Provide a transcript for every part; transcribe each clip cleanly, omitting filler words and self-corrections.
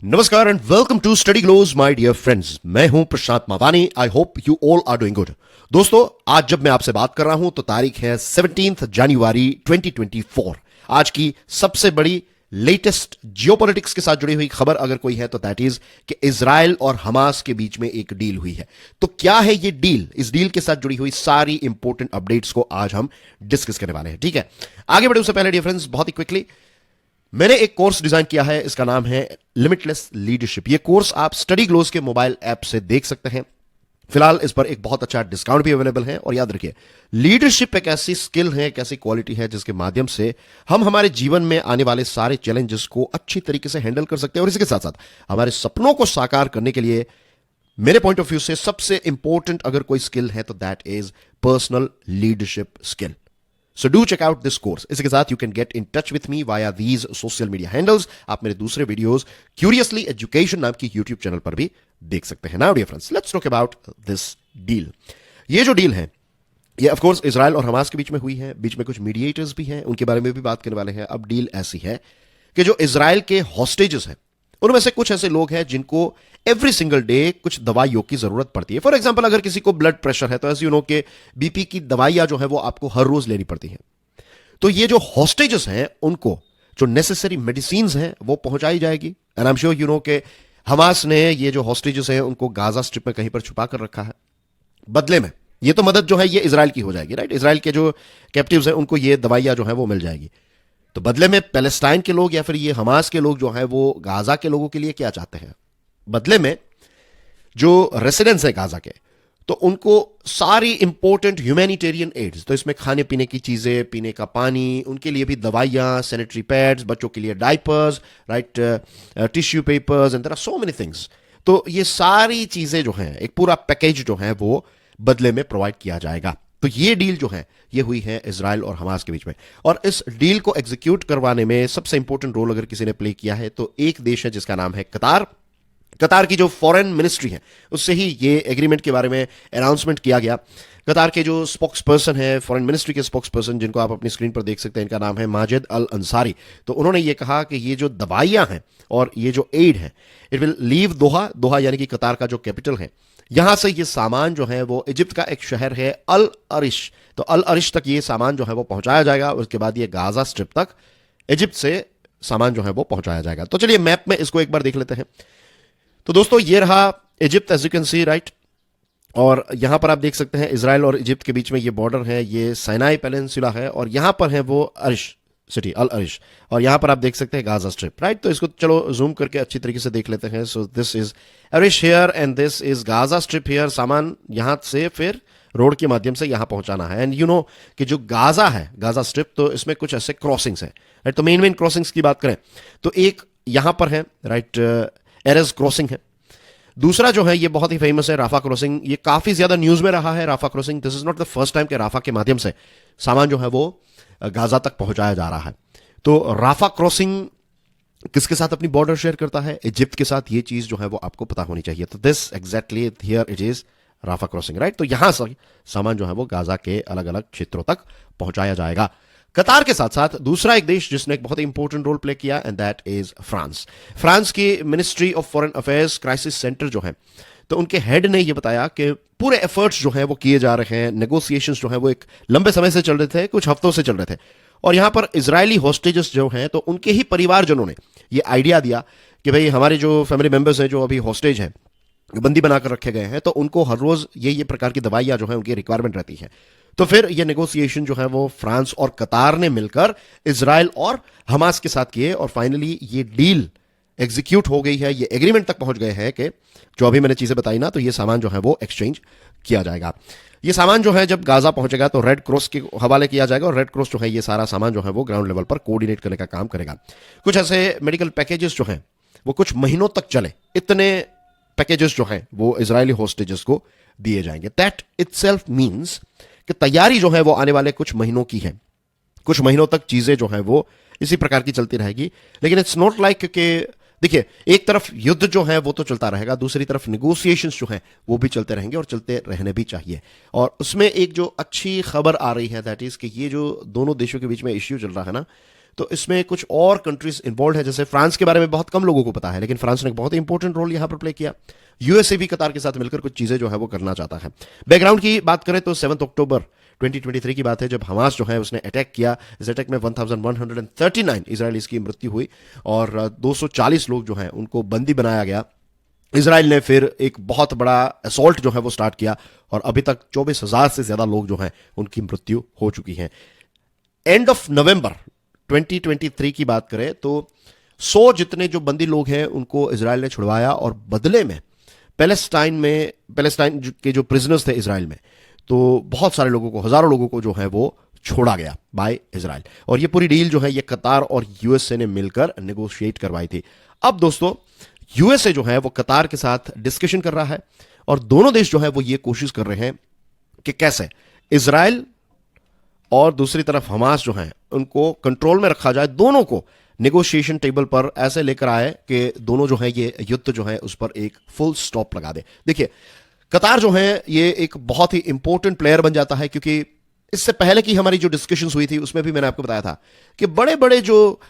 नमस्कार and welcome to study glows my dear friends. मैं हूं Prashant Mawani. I hope you all are doing good. दोस्तों, आज जब मैं आपसे बात कर रहा हूं तो तारीख है 17 जनवरी 2024। आज की सबसे बड़ी लेटेस्ट जियोपॉलिटिक्स के साथ जुड़ी हुई खबर अगर कोई है तो दैट इज कि इजराइल और हमास के बीच में एक डील हुई है। तो क्या है ये डील? इस डील के साथ जुड़ी हुई सारी इंपॉर्टेंट अपडेट्स को आज हम डिस्कस करने वाले हैं। ठीक है, आगे बढ़े उससे पहले डियर फ्रेंड्स, बहुत ही क्विकली, मैंने एक कोर्स डिजाइन किया है। इसका नाम है लिमिटलेस लीडरशिप। यह कोर्स आप स्टडी ग्लोज के मोबाइल ऐप से देख सकते हैं। फिलहाल इस पर एक बहुत अच्छा डिस्काउंट भी अवेलेबल है। और याद रखिए, लीडरशिप एक ऐसी स्किल है, एक ऐसी क्वालिटी है जिसके माध्यम से हम हमारे जीवन में आने वाले सारे चैलेंजेस को अच्छी तरीके से हैंडल कर सकते हैं। और इसके साथ साथ हमारे सपनों को साकार करने के लिए मेरे पॉइंट ऑफ व्यू से सबसे इंपॉर्टेंट अगर कोई स्किल है तो that is personal leadership skill. So do check out this course. इसके साथ you can get in touch with me via these social media handles. आप मेरे दूसरे वीडियोस Curiously Education नाम की YouTube चैनल पर भी देख सकते हैं। Now dear friends, let's talk about this deal. ये जो डील है ये ऑफ कोर्स इजराइल और हमास के बीच में हुई है। बीच में कुछ मीडिएटर्स भी हैं, उनके बारे में भी बात करने वाले हैं। अब डील ऐसी है कि जो इजराइल के हॉस्टेजेस हैं उनमें से कुछ ऐसे लोग हैं जिनको एवरी सिंगल डे कुछ दवाइयों की जरूरत पड़ती है। फॉर एग्जांपल, अगर किसी को ब्लड प्रेशर है तो एज यू नो के बीपी की दवाइयां जो है वो आपको हर रोज लेनी पड़ती हैं। तो ये जो हॉस्टेजेस हैं उनको जो नेसेसरी मेडिसिन हैं वो पहुंचाई जाएगी। And I am sure you know के हमास ने ये जो हॉस्टेजेस हैं उनको गाजा स्ट्रिप में कहीं पर छुपा कर रखा है। बदले में ये तो मदद जो है ये इजराइल की हो जाएगी, राइट? इजराइल के जो कैप्टिव्स हैं उनको ये दवाइयां जो है वो मिल जाएगी। तो बदले में पैलेस्टाइन के लोग या फिर ये हमास के लोग जो हैं वो गाजा के लोगों के लिए क्या चाहते हैं? बदले में जो रेसिडेंट्स है गाजा के, तो उनको सारी इंपॉर्टेंट ह्यूमैनिटेरियन एड्स, तो इसमें खाने पीने की चीजें, पीने का पानी, उनके लिए भी दवाइयां, सैनिटरी पैड्स, बच्चों के लिए diapers, right, tissue papers and there are so many things. तो ये सारी चीजें जो हैं, एक पूरा पैकेज जो है वो बदले में प्रोवाइड किया जाएगा। तो ये डील जो है ये हुई है इजराइल और हमास के बीच में। और इस डील को एग्जीक्यूट करवाने में सबसे इंपॉर्टेंट रोल अगर किसी ने प्ले किया है तो एक देश है जिसका नाम है कतार। कतार की जो फॉरेन मिनिस्ट्री है उससे ही ये एग्रीमेंट के बारे में अनाउंसमेंट किया गया। कतार के जो स्पोक्स पर्सन है, फॉरेन मिनिस्ट्री के स्पोक्स पर्सन, जिनको आप अपनी स्क्रीन पर देख सकते हैं, इनका नाम है माजिद अल अंसारी। तो उन्होंने ये कहा कि ये जो दवाइयां हैं और ये जो एड है इट विल लीव दोहा। दोहा यानी कि कतार का जो कैपिटल है, यहां से ये सामान जो है वो इजिप्ट का एक शहर है अल अरिश, तो अल अरिश तक ये सामान जो है वो पहुंचाया जाएगा। उसके बाद ये गाजा स्ट्रिप तक इजिप्ट से सामान जो है वो पहुंचाया जाएगा। तो चलिए मैप में इसको एक बार देख लेते हैं। तो दोस्तों, ये रहा Egypt, as you can see, right. और यहां पर आप देख सकते हैं इजराइल और इजिप्ट के बीच में ये बॉर्डर है, ये साइनाई पेनिनसुला है। और यहां पर है वो अरिश सिटी, अल अरिश। और यहां पर आप देख सकते हैं गाजा स्ट्रिप, राइट। तो इसको चलो जूम करके अच्छी तरीके से देख लेते हैं। So this is Arish here and this is Gaza strip here. सामान यहां से फिर रोड के माध्यम से यहां पहुंचाना है। एंड यू नो कि जो गाजा है, गाजा स्ट्रिप, तो इसमें कुछ ऐसे क्रॉसिंग्स हैं, राइट। तो मेन क्रॉसिंग्स की बात करें तो एक यहां पर है, राइट, एरेज क्रॉसिंग है। दूसरा जो है ये बहुत ही फेमस है, राफा क्रॉसिंग। ये काफी ज्यादा न्यूज में रहा है Rafah crossing. This is not the first time कि राफा के माध्यम से सामान जो है वो गाजा तक पहुंचाया जा रहा है। तो राफा क्रॉसिंग किसके साथ अपनी बॉर्डर शेयर करता है? इजिप्ट के साथ। ये चीज जो है वो आपको पता होनी चाहिए। तो this exactly here it is Rafah crossing, right. तो यहां से सामान जो है वो गाजा के अलग अलग क्षेत्रों तक पहुंचाया जाएगा। कतार के साथ साथ दूसरा एक देश जिसने एक बहुत ही इंपॉर्टेंट रोल प्ले किया and that is France. France की ministry of foreign affairs crisis centre जो है, तो उनके हेड ने यह बताया कि पूरे एफर्ट्स जो है वो किए जा रहे हैं। नेगोशिएशंस जो है वो एक लंबे समय से चल रहे थे, कुछ हफ्तों से चल रहे थे। और यहां पर इजरायली हॉस्टेजेस जो हैं तो उनके ही परिवारजनों ने ये आइडिया दिया कि भाई हमारे जो फैमिली मेंबर्स हैं जो अभी हॉस्टेज हैं, बंदी बनाकर रखे गए हैं, तो उनको हर रोज ये प्रकार की दवाइयां जो है उनकी रिक्वायरमेंट रहती है। तो फिर ये नेगोशिएशन जो है वो फ्रांस और कतार ने मिलकर इजराइल और हमास के साथ किए और फाइनली ये डील एग्जीक्यूट हो गई है। ये एग्रीमेंट तक पहुंच गए हैं कि जो अभी मैंने चीजें बताई ना, तो ये सामान जो है वो एक्सचेंज किया जाएगा। ये सामान जो है जब गाजा पहुंचेगा तो रेड क्रॉस के हवाले किया जाएगा और रेड क्रॉस जो है ये सारा सामान जो है वो ग्राउंड लेवल पर कोऑर्डिनेट करने का काम करेगा। कुछ ऐसे मेडिकल पैकेजेस जो हैं वो कुछ महीनों तक चले, इतने पैकेजेस जो हैं वो इजरायली हॉस्टेजेस को दिए जाएंगे। दैट इटसेल्फ मींस कि तैयारी जो है वो आने वाले कुछ महीनों की है। कुछ महीनों तक चीजें जो है वो इसी प्रकार की चलती रहेगी। लेकिन इट्स नॉट लाइक कि देखिए, एक तरफ युद्ध जो है वो तो चलता रहेगा, दूसरी तरफ निगोशिएशंस जो हैं वो भी चलते रहेंगे और चलते रहने भी चाहिए। और उसमें एक जो अच्छी खबर आ रही है दैट इज कि ये जो दोनों देशों के बीच में इश्यू चल रहा है ना, तो इसमें कुछ और कंट्रीज इन्वॉल्व है, जैसे फ्रांस के बारे में बहुत कम लोगों को पता है, लेकिन फ्रांस ने एक बहुत ही इंपॉर्टेंट रोल यहां पर प्ले किया। यूएसए भी कतार के साथ मिलकर कुछ चीजें जो है वो करना चाहता है। बैकग्राउंड की बात करें तो 7 अक्टूबर 2023 की बात है, जब हमास जो है उसने अटैक किया। इस अटैक में 1139 इजरायलीज की मृत्यु हुई और 240 लोग जो हैं उनको बंदी बनाया गया। इजराइल ने फिर एक बहुत बड़ा असॉल्ट जो है वो स्टार्ट किया और अभी तक 24,000 से ज्यादा लोग जो हैं उनकी मृत्यु हो चुकी है। एंड ऑफ नवंबर 2023 की बात करें तो 100 जितने जो बंदी लोग हैं उनको इजराइल ने छुड़वाया और बदले में पैलेस्टाइन के जो प्रिजनर्स थे इजराइल में, तो बहुत सारे लोगों को, हजारों लोगों को जो है वो छोड़ा गया बाय इजराइल। और ये पूरी डील जो है ये कतार और यूएसए ने मिलकर नेगोशिएट करवाई थी। अब दोस्तों यूएसए जो है वो कतार के साथ डिस्कशन कर रहा है और दोनों देश जो है वो ये कोशिश कर रहे हैं कि कैसे इजराइल और दूसरी तरफ हमास जो है उनको कंट्रोल में रखा जाए, दोनों को नेगोशिएशन टेबल पर ऐसे लेकर आए कि दोनों जो है ये युद्ध जो है उस पर एक फुल स्टॉप लगा दे। देखिए कतार जो है ये एक बहुत ही इंपॉर्टेंट प्लेयर बन जाता है, क्योंकि इससे पहले की हमारी जो डिस्कशंस हुई थी उसमें भी मैंने आपको बताया था कि बड़े बड़े जो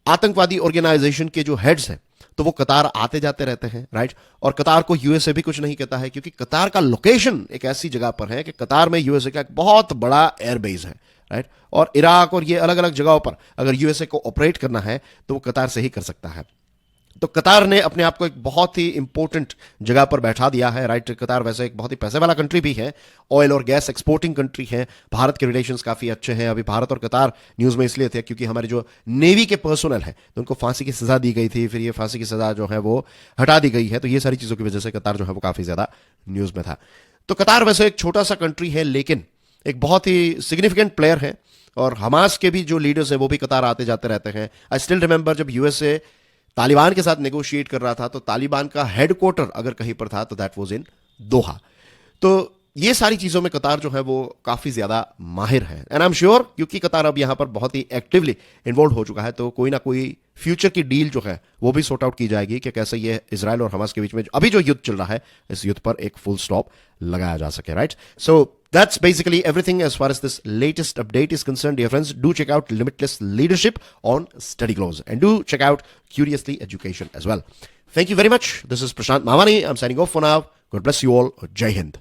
आतंकवादी ऑर्गेनाइजेशन के जो हेड्स हैं तो वो कतार आते जाते रहते हैं, राइट। और कतार को यूएसए भी कुछ नहीं कहता है, क्योंकि कतार का लोकेशन एक ऐसी जगह पर है कि कतार में यूएसए का एक बहुत बड़ा एयरबेस है, राइट। और इराक और ये अलग अलग जगहों पर अगर यूएसए को ऑपरेट करना है तो वो कतार से ही कर सकता है। तो कतार ने अपने आप को एक बहुत ही इंपॉर्टेंट जगह पर बैठा दिया है, राइट। कतार वैसे एक बहुत ही पैसे वाला कंट्री भी है, ऑयल और गैस एक्सपोर्टिंग कंट्री है। भारत के रिलेशंस काफी अच्छे हैं। अभी भारत और कतार न्यूज में इसलिए थे क्योंकि हमारे जो नेवी के पर्सनल है तो उनको फांसी की सजा दी गई थी, फिर ये फांसी की सजा जो है वो हटा दी गई है। तो ये सारी चीजों की वजह से कतार जो है वो काफी ज्यादा न्यूज में था। तो कतार वैसे एक छोटा सा कंट्री है लेकिन एक बहुत ही सिग्निफिकेंट प्लेयर है। और हमास के भी जो लीडर्स हैं वो भी कतार आते जाते रहते हैं। आई स्टिल रिमेंबर जब यूएसए तालिबान के साथ नेगोशिएट कर रहा था तो तालिबान का हेडक्वार्टर अगर कहीं पर था तो दैट वाज इन दोहा। तो ये सारी चीजों में कतार जो है वो काफी ज्यादा माहिर है एंड आई एम श्योर, क्योंकि कतार अब यहां पर बहुत ही एक्टिवली इन्वॉल्व हो चुका है, तो कोई ना कोई फ्यूचर की डील जो है वो भी सॉर्ट आउट की जाएगी कि कैसे ये इजराइल और हमास के बीच में अभी जो युद्ध चल रहा है इस युद्ध पर एक फुल स्टॉप लगाया जा सके, right. So that's basically everything as far as this latest update is concerned, dear friends. Do check out Limitless Leadership on Study Close and do check out Curiously Education as well. Thank you very much. This is Prashant Mawani. I'm signing off for now. God bless you all. Jai Hind.